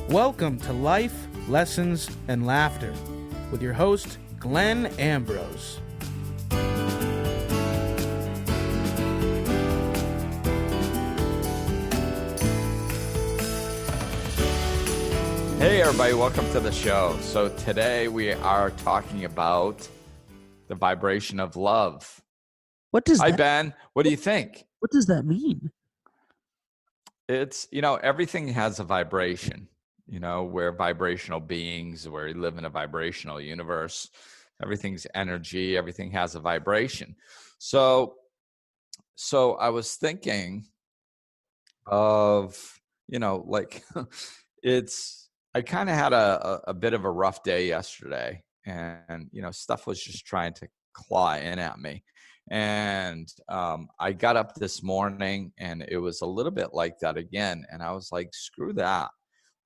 Welcome to Life, Lessons, and Laughter with your host, Glenn Ambrose. Hey everybody, welcome to the show. So today we are talking about the vibration of love. What does Hi that, Ben, what do you think? what does that mean? It's, everything has a vibration. We're vibrational beings, we live in a vibrational universe. Everything's energy, everything has a vibration. So I was thinking of, I kind of had a bit of a rough day yesterday, and stuff was just trying to claw in at me. And I got up this morning and it was a little bit like that again. And I was like, screw that.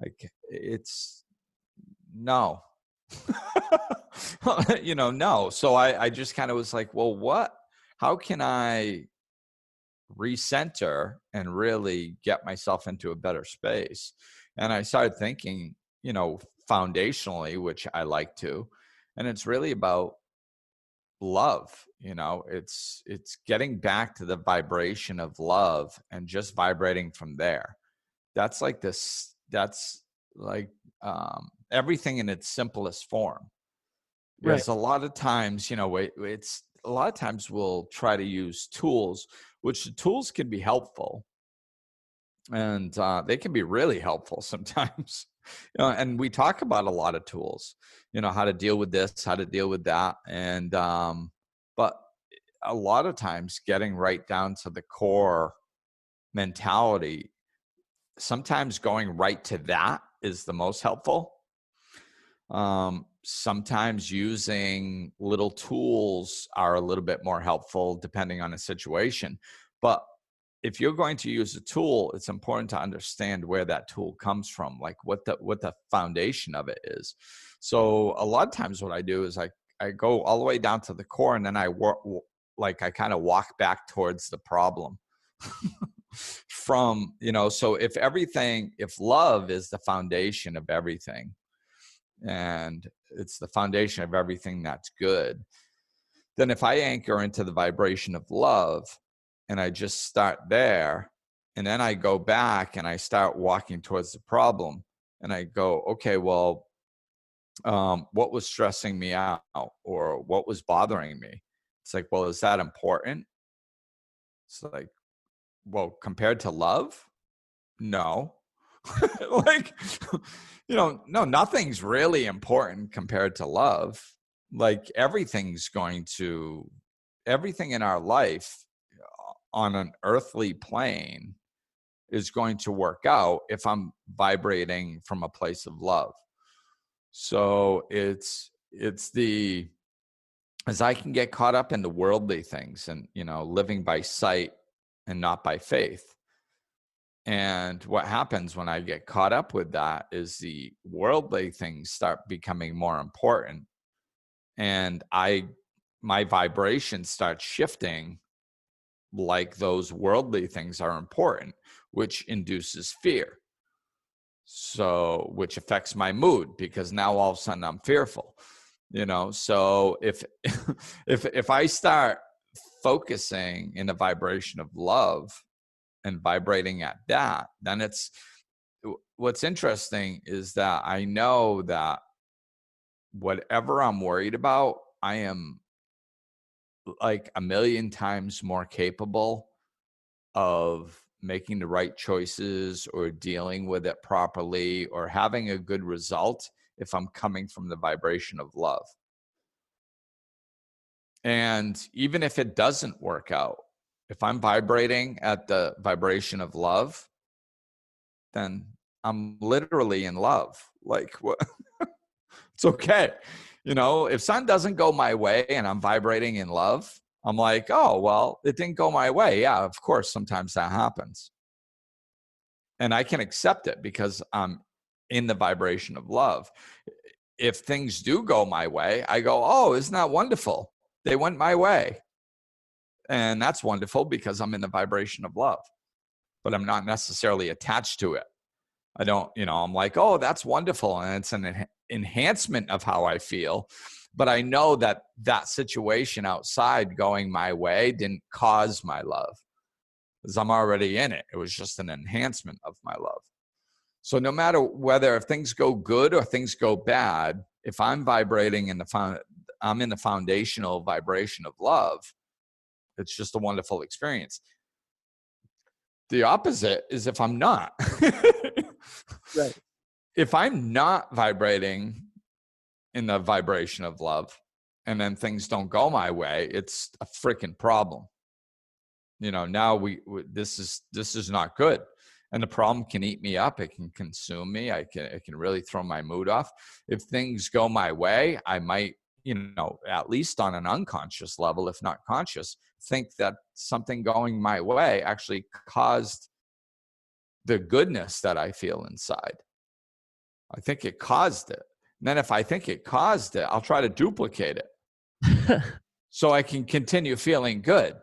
Like, it's no, no. So I just kind of was like, well, how can I recenter and really get myself into a better space? And I started thinking, foundationally, which I like to, and it's really about love. It's getting back to the vibration of love and just vibrating from there. That's like everything in its simplest form. Because Right. a lot of times, a lot of times we'll try to use tools, which the tools can be helpful. And they can be really helpful sometimes. And we talk about a lot of tools, how to deal with this, how to deal with that. And, but a lot of times getting right down to the core mentality, sometimes going right to that is the most helpful. Sometimes using little tools are a little bit more helpful depending on the situation. But if you're going to use a tool, it's important to understand where that tool comes from, like what the foundation of it is. So a lot of times what I do is I go all the way down to the core, and then I I kind of walk back towards the problem. From, so if love is the foundation of everything, and it's the foundation of everything that's good, then if I anchor into the vibration of love, and I just start there, and then I go back and I start walking towards the problem, and I go, okay, well, what was stressing me out, or what was bothering me? It's like, well, is that important? It's like, well, compared to love, no. No, nothing's really important compared to love. Like everything in our life on an earthly plane is going to work out if I'm vibrating from a place of love. So as I can get caught up in the worldly things and, living by sight and not by faith. And what happens when I get caught up with that is the worldly things start becoming more important. And my vibration starts shifting like those worldly things are important, which induces fear. So, which affects my mood, because now all of a sudden I'm fearful, So if I start focusing in the vibration of love and vibrating at that, then what's interesting is that I know that whatever I'm worried about, I am like a million times more capable of making the right choices or dealing with it properly or having a good result if I'm coming from the vibration of love. And even if it doesn't work out, if I'm vibrating at the vibration of love, then I'm literally in love. Like, what? It's okay. If something doesn't go my way and I'm vibrating in love, I'm like, oh, well, it didn't go my way. Yeah, of course, sometimes that happens. And I can accept it because I'm in the vibration of love. If things do go my way, I go, oh, isn't that wonderful? They went my way. And that's wonderful because I'm in the vibration of love, but I'm not necessarily attached to it. I don't, I'm like, oh, that's wonderful. And it's an enhancement of how I feel. But I know that that situation outside going my way didn't cause my love, because I'm already in it. It was just an enhancement of my love. So no matter whether if things go good or things go bad, if I'm vibrating I'm in the foundational vibration of love, it's just a wonderful experience. The opposite is if I'm not. Right. If I'm not vibrating in the vibration of love and then things don't go my way, it's a freaking problem. Now this is not good. And the problem can eat me up. It can consume me. It can really throw my mood off. If things go my way, I might, at least on an unconscious level, if not conscious, think that something going my way actually caused the goodness that I feel inside. I think it caused it. And then if I think it caused it, I'll try to duplicate it so I can continue feeling good.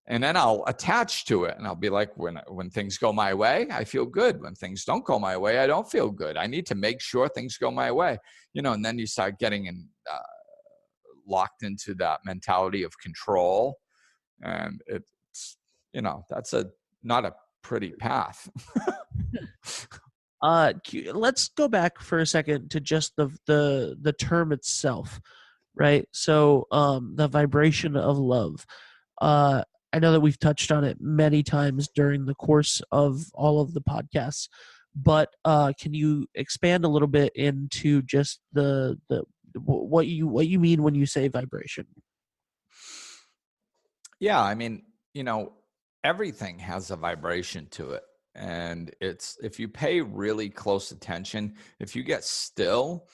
And then I'll attach to it and I'll be like, when things go my way, I feel good. When things don't go my way, I don't feel good. I need to make sure things go my way, and then you start getting locked into that mentality of control. And it's, that's not a pretty path. Let's go back for a second to just the term itself, right? So, the vibration of love. I know that we've touched on it many times during the course of all of the podcasts, but can you expand a little bit into just the what you mean when you say vibration? Yeah, I mean, everything has a vibration to it. And it's, if you pay really close attention, if you get still,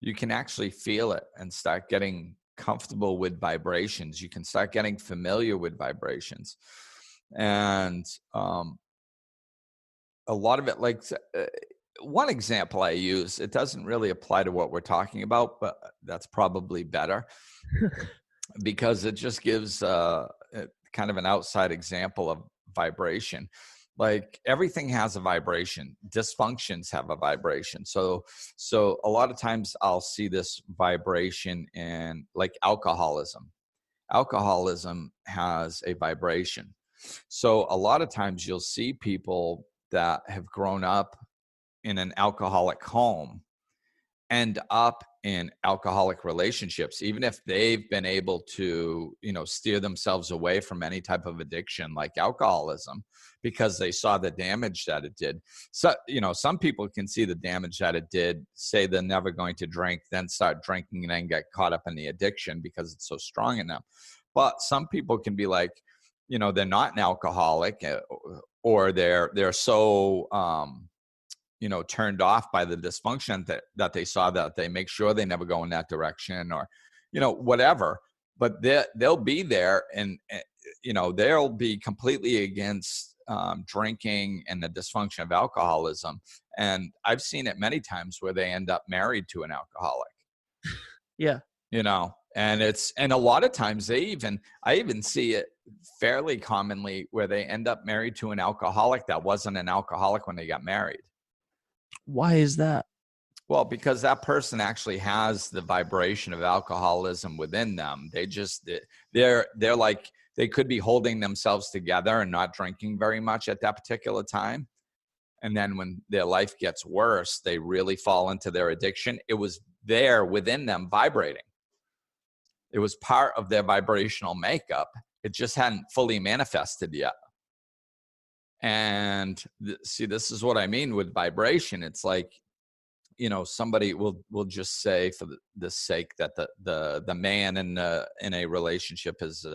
you can actually feel it and start getting comfortable with vibrations. You can start getting familiar with vibrations. And a lot of it, like one example I use, it doesn't really apply to what we're talking about, but that's probably better because it just gives kind of an outside example of vibration. Like everything has a vibration. Dysfunctions have a vibration. So a lot of times I'll see this vibration in like alcoholism. Alcoholism has a vibration. So a lot of times you'll see people that have grown up in an alcoholic home end up in alcoholic relationships, even if they've been able to, steer themselves away from any type of addiction like alcoholism because they saw the damage that it did. So, some people can see the damage that it did, say they're never going to drink, then start drinking and then get caught up in the addiction because it's so strong in them. But some people can be like, they're not an alcoholic, or they're so, turned off by the dysfunction that they saw that they make sure they never go in that direction, or, whatever. But they'll be there and, they'll be completely against drinking and the dysfunction of alcoholism. And I've seen it many times where they end up married to an alcoholic. Yeah. And a lot of times I even see it fairly commonly where they end up married to an alcoholic that wasn't an alcoholic when they got married. Why is that? Well, because that person actually has the vibration of alcoholism within them. They're like, they could be holding themselves together and not drinking very much at that particular time. And then when their life gets worse, they really fall into their addiction. It was there within them vibrating. It was part of their vibrational makeup. It just hadn't fully manifested yet. And see, this is what I mean with vibration. It's like, somebody will just say, for the sake that the man in a relationship is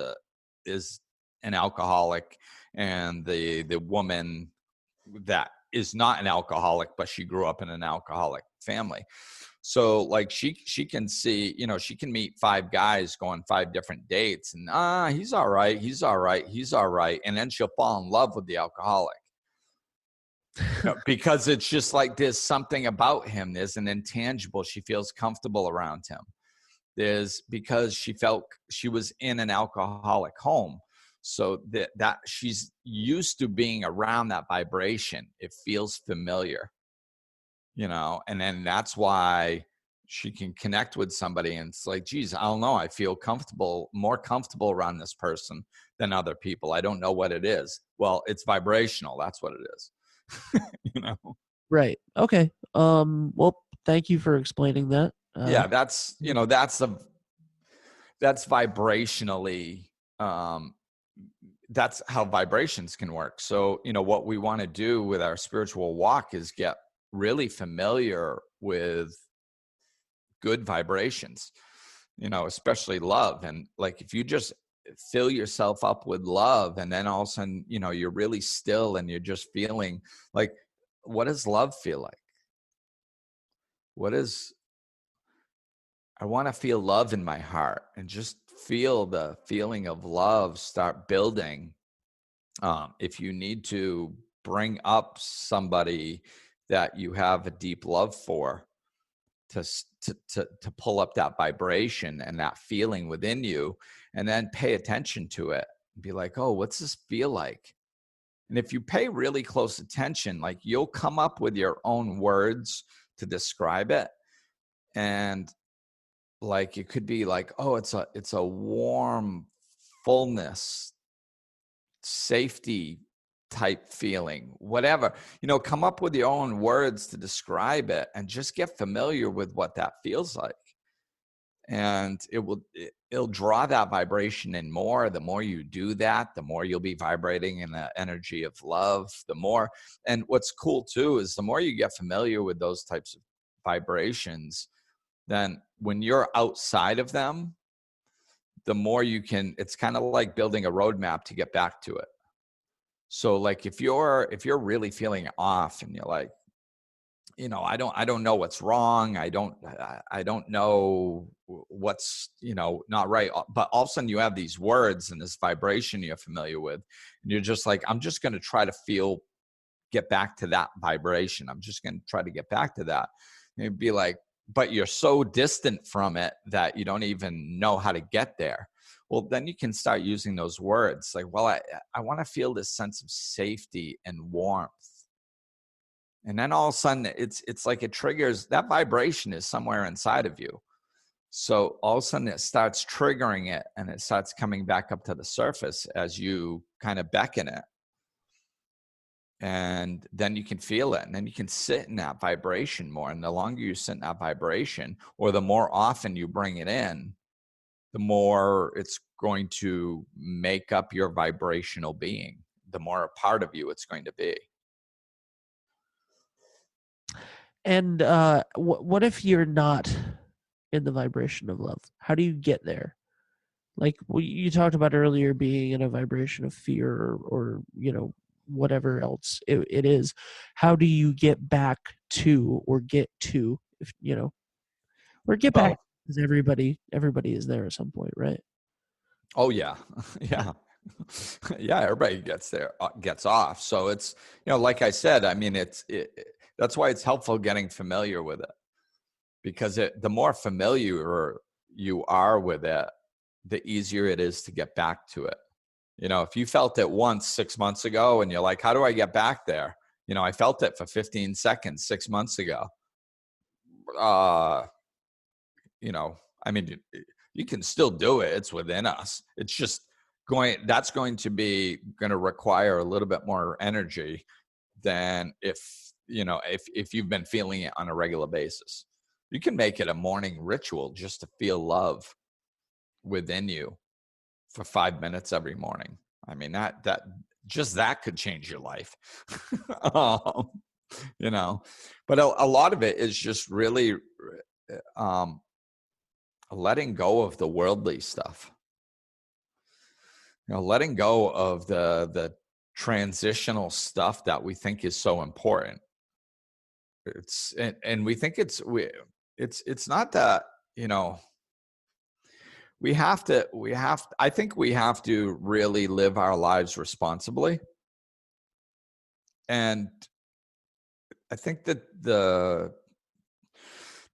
an alcoholic, and the woman that is not an alcoholic, but she grew up in an alcoholic family. So like she can see, she can meet 5 guys, go on 5 different dates, and he's all right. And then she'll fall in love with the alcoholic. Because it's just like, there's something about him. There's an intangible. She feels comfortable around him. Because she felt she was in an alcoholic home. So that she's used to being around that vibration. It feels familiar. and then that's why she can connect with somebody and it's like, geez, I don't know, I feel more comfortable around this person than other people. I don't know what it is. Well, it's vibrational. That's what it is. Right. Okay. Well, thank you for explaining that. Yeah, that's vibrationally, that's how vibrations can work. So, what we want to do with our spiritual walk is get really familiar with good vibrations, especially love. And like, if you just fill yourself up with love and then all of a sudden, you're really still and you're just feeling like, what does love feel like? I want to feel love in my heart and just feel the feeling of love start building. If you need to bring up somebody that you have a deep love for, to pull up that vibration and that feeling within you, and then pay attention to it and be like, oh, what's this feel like? And if you pay really close attention, like, you'll come up with your own words to describe it. And like, it could be like, oh, it's a warm fullness, safety type feeling, whatever, come up with your own words to describe it and just get familiar with what that feels like. And it'll draw that vibration in more. The more you do that, the more you'll be vibrating in the energy of love, the more. And what's cool too is the more you get familiar with those types of vibrations, then when you're outside of them, the more you can, it's kind of like building a roadmap to get back to it. So like, if you're really feeling off and you're like, I don't know what's wrong. I don't know what's, not right. But all of a sudden you have these words and this vibration you're familiar with, and you're just like, I'm just going to try to get back to that vibration. I'm just going to try to get back to that. And it'd be like, but you're so distant from it that you don't even know how to get there. Well, then you can start using those words like, well, I want to feel this sense of safety and warmth. And then all of a sudden it's like it triggers, that vibration is somewhere inside of you. So all of a sudden it starts triggering it and it starts coming back up to the surface as you kind of beckon it. And then you can feel it, and then you can sit in that vibration more. And the longer you sit in that vibration, or the more often you bring it in, the more it's going to make up your vibrational being, the more a part of you it's going to be. And what if you're not in the vibration of love? How do you get there? Like you talked about earlier, being in a vibration of fear or whatever else it is. How do you get back to, or get to, if or get back? Because everybody is there at some point, right? Oh yeah. Yeah. Yeah, everybody gets off. So it's, like I said, I mean, that's why it's helpful getting familiar with it, because the more familiar you are with it, the easier it is to get back to it. If you felt it once 6 months ago and you're like, how do I get back there? I felt it for 15 seconds 6 months ago. I mean, you can still do it. It's within us. It's just that's going to require a little bit more energy than if you've been feeling it on a regular basis. You can make it a morning ritual just to feel love within you for 5 minutes every morning. I mean, that could change your life. But a lot of it is just really letting go of the worldly stuff. Letting go of the transitional stuff that we think is so important. And we think it's not that, I think we have to really live our lives responsibly. And I think that the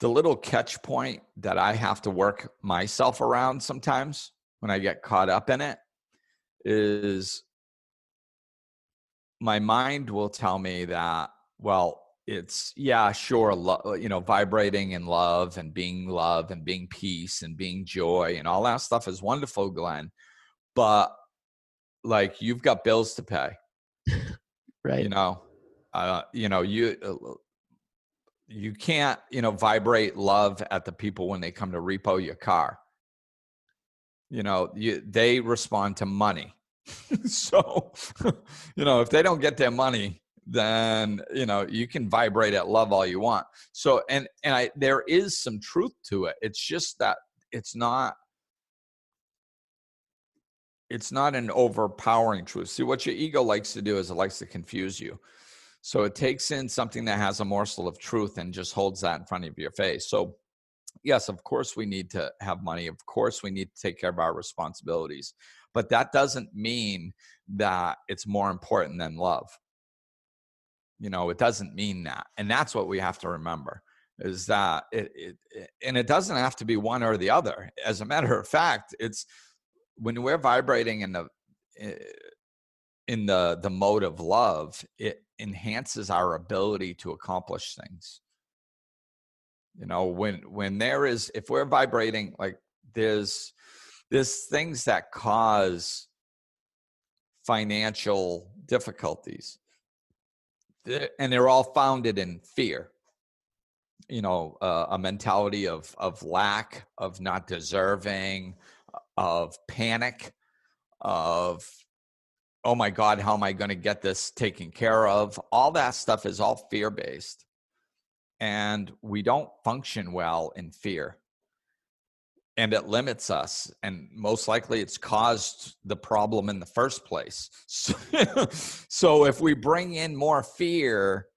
little catch point that I have to work myself around sometimes when I get caught up in it is my mind will tell me that, well, it's, yeah, sure, vibrating in love and being peace and being joy and all that stuff is wonderful, Glenn. But like, you've got bills to pay, Right. you know, you can't, vibrate love at the people when they come to repo your car. They respond to money. So, if they don't get their money, then, you can vibrate at love all you want. So, there is some truth to it. It's just that it's not an overpowering truth. See, what your ego likes to do is it likes to confuse you. So it takes in something that has a morsel of truth and just holds that in front of your face. So yes, of course we need to have money. Of course we need to take care of our responsibilities. But that doesn't mean that it's more important than love. It doesn't mean that. And that's what we have to remember, is that it doesn't have to be one or the other. As a matter of fact, it's when we're vibrating in the mode of love, it enhances our ability to accomplish things. If we're vibrating, like, there's things that cause financial difficulties, and they're all founded in fear. A mentality of lack, of not deserving, of panic, of, oh my God, how am I going to get this taken care of? All that stuff is all fear-based. And we don't function well in fear. And it limits us. And most likely it's caused the problem in the first place. So if we bring in more fear,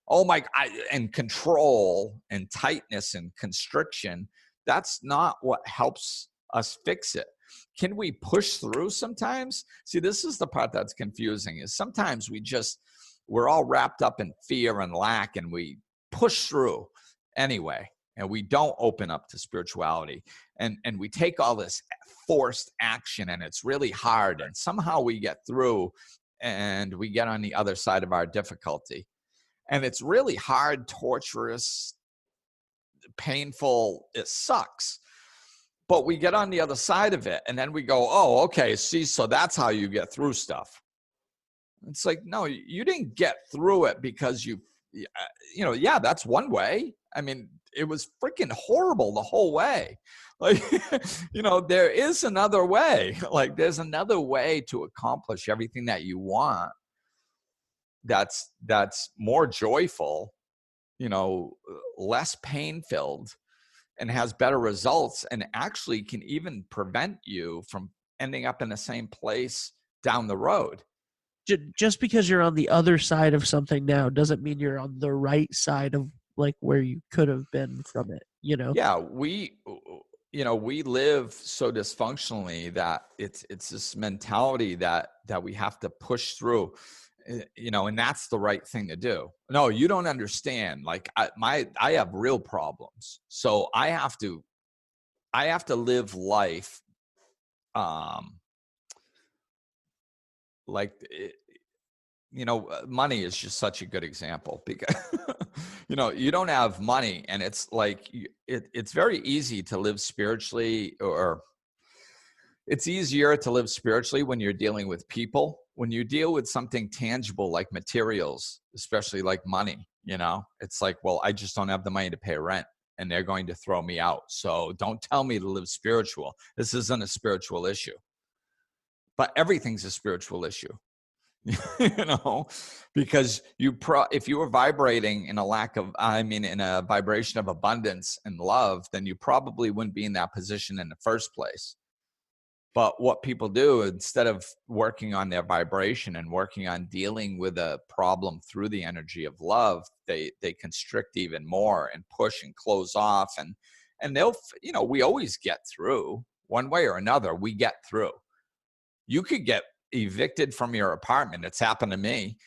and control and tightness and constriction, that's not what helps us fix it. Can we push through sometimes? See, this is the part that's confusing, is sometimes we're all wrapped up in fear and lack, and we push through anyway, and we don't open up to spirituality, and we take all this forced action, and it's really hard, and somehow we get through and we get on the other side of our difficulty. And it's really hard, torturous, painful, it sucks. But we get on the other side of it, and then we go, oh, okay, see, so that's how you get through stuff. It's like, no, you didn't get through it because yeah, that's one way. I mean, it was freaking horrible the whole way. Like, there is another way. Like, there's another way to accomplish everything that you want. That's more joyful, less pain-filled, and has better results, and actually can even prevent you from ending up in the same place down the road. Just because you're on the other side of something now doesn't mean you're on the right side of, like, where you could have been from it, Yeah, we live so dysfunctionally that it's this mentality that we have to push through, and that's the right thing to do. No, you don't understand. Like, I have real problems, so I have to live life like, money is just such a good example, because you don't have money, and it's like, it's very easy to live spiritually, or it's easier to live spiritually when you're dealing with people. When you deal with something tangible like materials, especially like money, it's like, well, I just don't have the money to pay rent, and they're going to throw me out. So don't tell me to live spiritual. This isn't a spiritual issue. But everything's a spiritual issue, because if you were vibrating in in a vibration of abundance and love, then you probably wouldn't be in that position in the first place. But what people do, instead of working on their vibration and working on dealing with a problem through the energy of love, they constrict even more and push and close off, and they'll, we always get through one way or another. We get through. You could get evicted from your apartment. It's happened to me.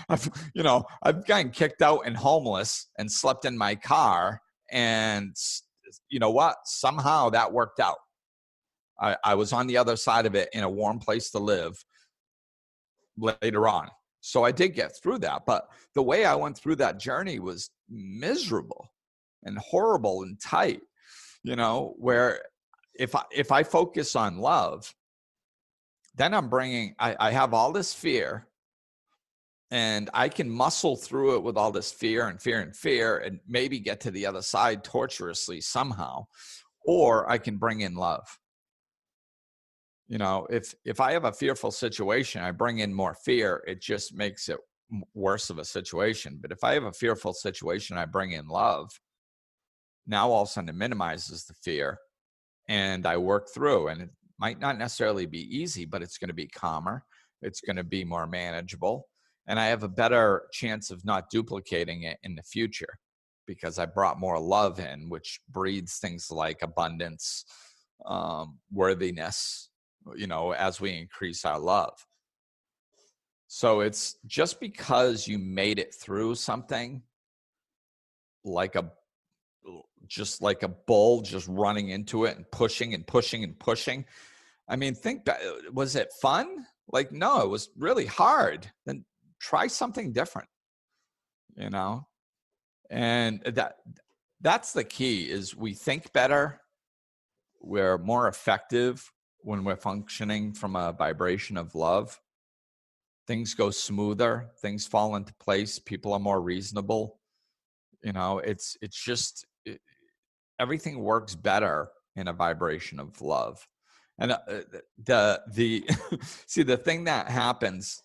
I've gotten kicked out and homeless and slept in my car, and you know what? Somehow that worked out. I was on the other side of it in a warm place to live later on. So I did get through that, but the way I went through that journey was miserable and horrible and tight, where if I focus on love, then I have all this fear, and I can muscle through it with all this fear and maybe get to the other side torturously somehow, or I can bring in love. If I have a fearful situation, I bring in more fear, it just makes it worse of a situation. But if I have a fearful situation, I bring in love, now all of a sudden it minimizes the fear, and I work through, and it might not necessarily be easy, but it's going to be calmer. It's going to be more manageable. And I have a better chance of not duplicating it in the future because I brought more love in, which breeds things like abundance, worthiness, as we increase our love. So it's just because you made it through something just like a bull just running into it and pushing and pushing and pushing. I mean, think back, was it fun? Like, no, it was really hard. Then try something different, and that's the key is we think better. We're more effective when we're functioning from a vibration of love. Things go smoother, things fall into place, people are more reasonable. It's just everything works better in a vibration of love. And the see, the thing that happens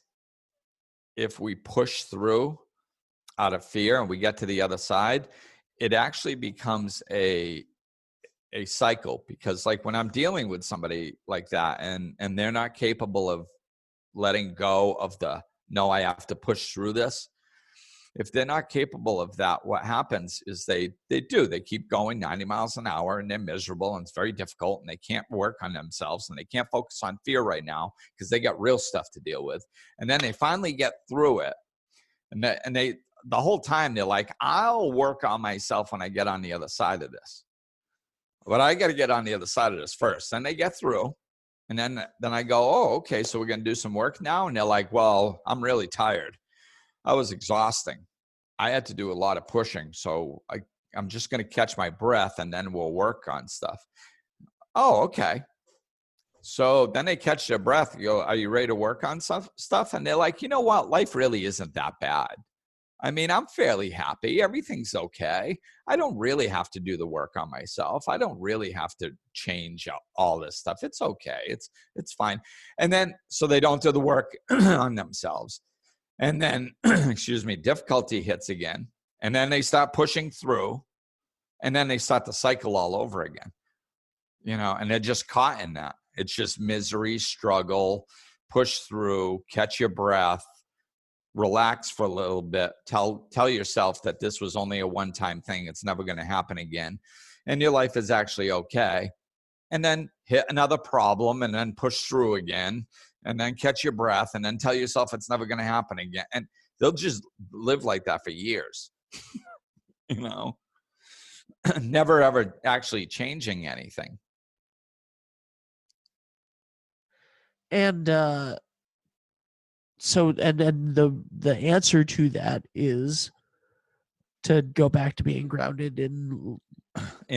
if we push through out of fear and we get to the other side, it actually becomes a cycle. Because like when I'm dealing with somebody like that and they're not capable of letting go of no, I have to push through this. If they're not capable of that, what happens is they keep going 90 miles an hour and they're miserable and it's very difficult and they can't work on themselves and they can't focus on fear right now because they got real stuff to deal with. And then they finally get through it. And they the whole time they're like, I'll work on myself when I get on the other side of this. But I got to get on the other side of this first. Then they get through. And then I go, oh, okay, so we're going to do some work now. And they're like, well, I'm really tired. I was exhausting. I had to do a lot of pushing. So I'm just going to catch my breath and then we'll work on stuff. Oh, okay. So then they catch their breath. You go, are you ready to work on stuff? And they're like, you know what? Life really isn't that bad. I mean, I'm fairly happy. Everything's okay. I don't really have to do the work on myself. I don't really have to change all this stuff. It's okay. It's fine. And then, so they don't do the work on themselves. And then, difficulty hits again. And then they start pushing through. And then they start the cycle all over again. And they're just caught in that. It's just misery, struggle, push through, catch your breath, relax for a little bit, tell yourself that this was only a one-time thing. It's never going to happen again. And your life is actually okay. And then hit another problem and then push through again and then catch your breath and then tell yourself it's never going to happen again. And they'll just live like that for years, never ever actually changing anything. And so the answer to that is to go back to being grounded in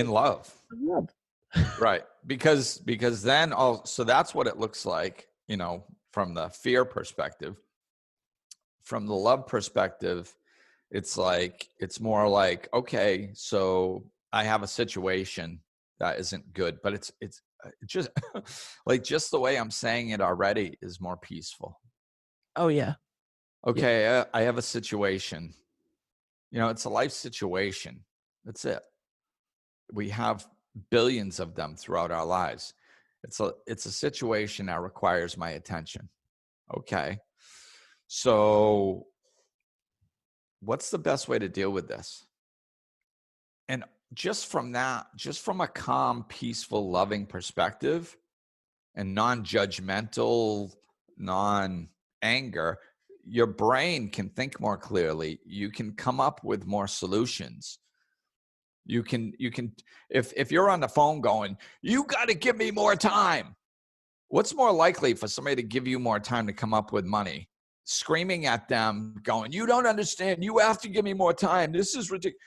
love. Right. Because then so that's what it looks like, from the fear perspective. From the love perspective, it's more like, okay, so I have a situation that isn't good, but it's just like just the way I'm saying it already is more peaceful. Oh yeah. Okay. Yeah. I have a situation, it's a life situation. That's it. We have billions of them throughout our lives. It's a situation that requires my attention. Okay. So what's the best way to deal with this? And just from a calm, peaceful, loving perspective and non-judgmental, non-anger, your brain can think more clearly. You can come up with more solutions. You can, if you're on the phone going, you got to give me more time. What's more likely for somebody to give you more time to come up with money? screaming at them, going, "You don't understand. You have to give me more time. This is ridiculous."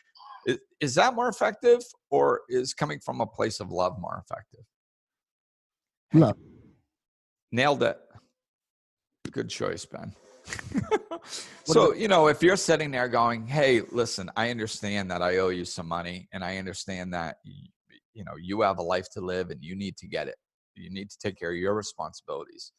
Is that more effective, or is coming from a place of love more effective? Love. Nailed it. Good choice, Ben. So, if you're sitting there going, "Hey, listen, I understand that I owe you some money, and I understand that, you have a life to live and you need to get it. You need to take care of your responsibilities.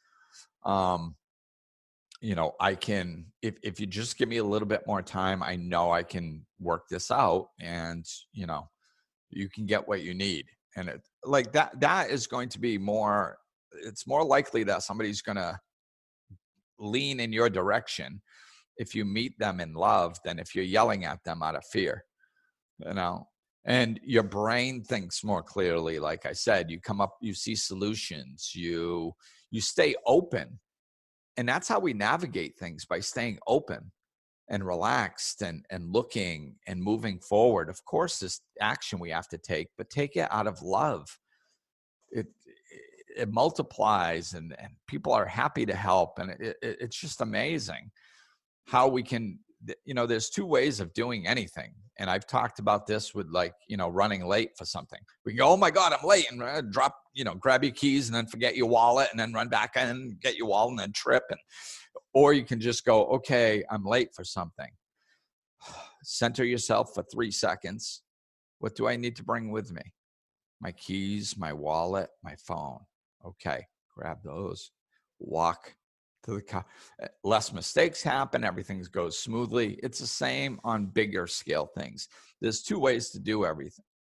I can, if you just give me a little bit more time, I know I can work this out, and, you can get what you need." And it like that is going to be more, it's more likely that somebody's going to lean in your direction if you meet them in love than if you're yelling at them out of fear, and your brain thinks more clearly. Like I said, you see solutions, you stay open. And that's how we navigate things, by staying open and relaxed and looking and moving forward. Of course, this action we have to take, but take it out of love. It multiplies, and people are happy to help. And it's just amazing how we can, there's two ways of doing anything. And I've talked about this with running late for something. We can go, "Oh my God, I'm late," and drop, grab your keys and then forget your wallet and then run back in and get your wallet and then trip. Or you can just go, "Okay, I'm late for something." Center yourself for 3 seconds. What do I need to bring with me? My keys, my wallet, my phone. Okay, grab those. Walk to the car. Less mistakes happen. Everything goes smoothly. It's the same on bigger scale things. There's two ways to do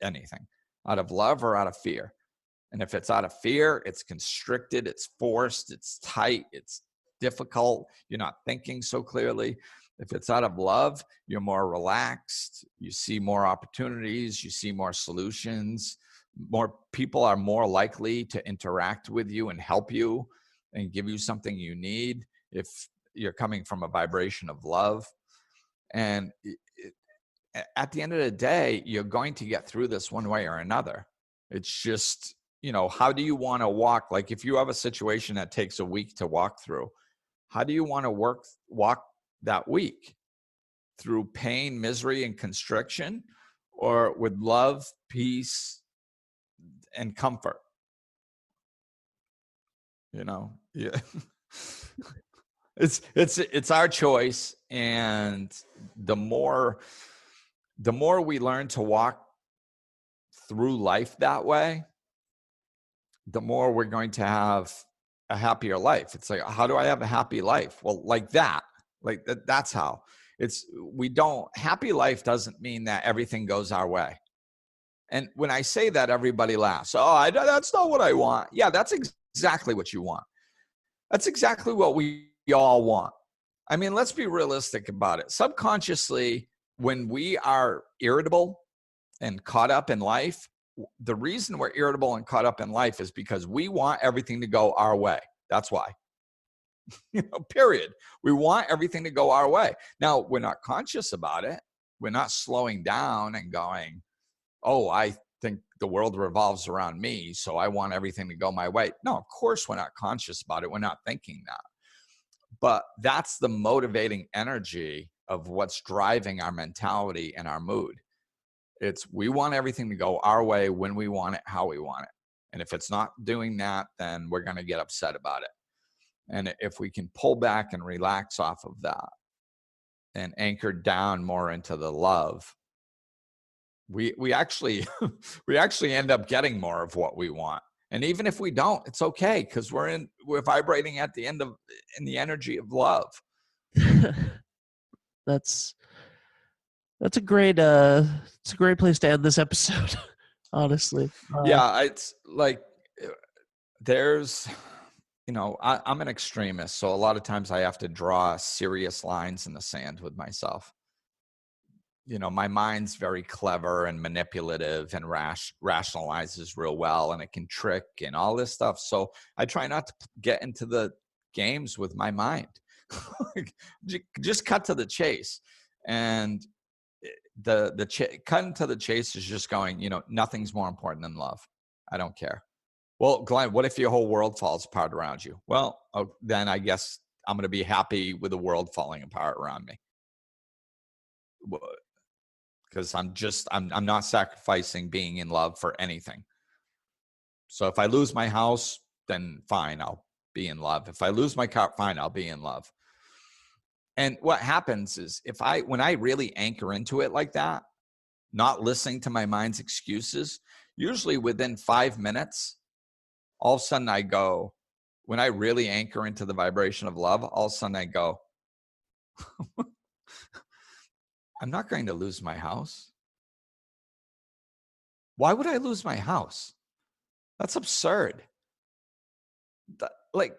anything, out of love or out of fear. And if it's out of fear, it's constricted, it's forced, it's tight, it's difficult. You're not thinking so clearly. If it's out of love, you're more relaxed. You see more opportunities. You see more solutions. More people are more likely to interact with you and help you and give you something you need if you're coming from a vibration of love. And at the end of the day, you're going to get through this one way or another. It's just, how do you want to walk? Like, if you have a situation that takes a week to walk through, how do you want to walk that week? Through pain, misery, and constriction, or with love, peace, and comfort? Yeah. It's our choice. And the more we learn to walk through life that way, the more we're going to have a happier life. It's like, how do I have a happy life? Well, that's how. Happy life doesn't mean that everything goes our way. And when I say that, everybody laughs. "Oh, that's not what I want." Yeah, that's exactly what you want. That's exactly what we all want. I mean, let's be realistic about it. Subconsciously, when we are irritable and caught up in life, the reason we're irritable and caught up in life is because we want everything to go our way. That's why. Period. We want everything to go our way. Now, we're not conscious about it. We're not slowing down and going, "Oh, I think the world revolves around me, so I want everything to go my way." No, of course we're not conscious about it. We're not thinking that. But that's the motivating energy of what's driving our mentality and our mood. We want everything to go our way, when we want it, how we want it. And if it's not doing that, then we're going to get upset about it. And if we can pull back and relax off of that and anchor down more into the love, we actually end up getting more of what we want. And even if we don't, it's okay, because we're vibrating in the energy of love. That's a great place to end this episode. Honestly. Yeah, it's like there's, I'm an extremist, so a lot of times I have to draw serious lines in the sand with myself. My mind's very clever and manipulative and rationalizes real well, and it can trick and all this stuff. So I try not to get into the games with my mind. Just cut to the chase. And cutting to the chase is just going, nothing's more important than love. I don't care. Well, Glenn, what if your whole world falls apart around you? Well, then I guess I'm going to be happy with the world falling apart around me. Because I'm not sacrificing being in love for anything. So if I lose my house, then fine, I'll be in love. If I lose my car, fine, I'll be in love. And what happens is when I really anchor into it like that, not listening to my mind's excuses, usually within 5 minutes, all of a sudden I go, when I really anchor into the vibration of love, all of a sudden I go, I'm not going to lose my house. Why would I lose my house? That's absurd. Like,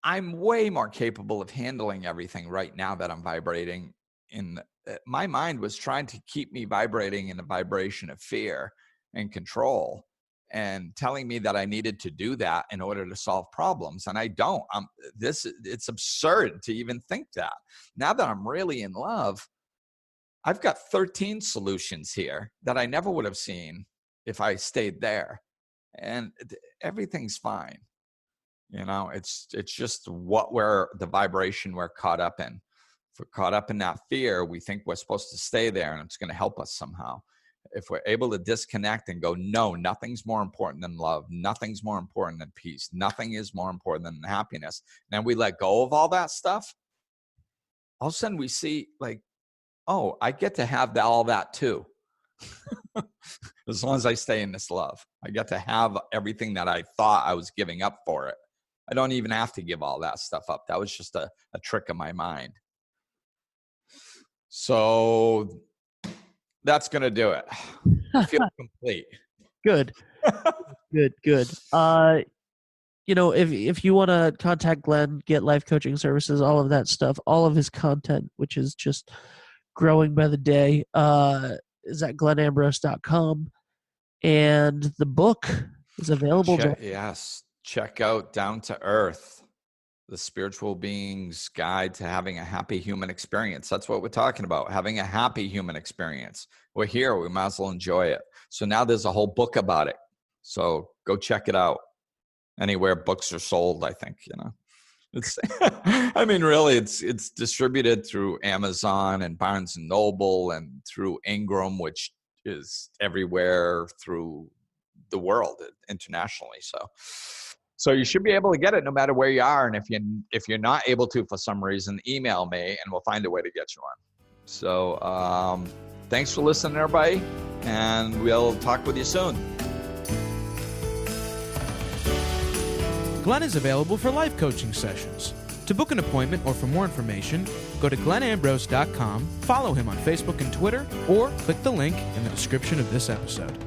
I'm way more capable of handling everything right now that I'm vibrating in. My mind was trying to keep me vibrating in a vibration of fear and control and telling me that I needed to do that in order to solve problems. And I don't. It's absurd to even think that. Now that I'm really in love, I've got 13 solutions here that I never would have seen if I stayed there. And everything's fine. It's just the vibration we're caught up in. If we're caught up in that fear, we think we're supposed to stay there and it's going to help us somehow. If we're able to disconnect and go, no, nothing's more important than love. Nothing's more important than peace. Nothing is more important than happiness. And we let go of all that stuff. All of a sudden we see like, oh, I get to have all that too. As long as I stay in this love, I get to have everything that I thought I was giving up for it. I don't even have to give all that stuff up. That was just a trick of my mind. So that's going to do it. I feel complete. Good. Good. If you want to contact Glenn, get life coaching services, all of that stuff, all of his content, which is just growing by the day, is at glennambrose.com. And the book is available. Check out Down to Earth, the spiritual being's guide to having a happy human experience. That's what we're talking about, having a happy human experience. We're here. We might as well enjoy it. So now there's a whole book about it. So go check it out. Anywhere books are sold, I think, It's, I mean, really, it's distributed through Amazon and Barnes and Noble and through Ingram, which is everywhere through the world internationally. So you should be able to get it no matter where you are. And if you're not able to for some reason, email me and we'll find a way to get you on. So thanks for listening, everybody, and we'll talk with you soon. Glenn is available for life coaching sessions. To book an appointment or for more information, go to glennambrose.com, follow him on Facebook and Twitter, or click the link in the description of this episode.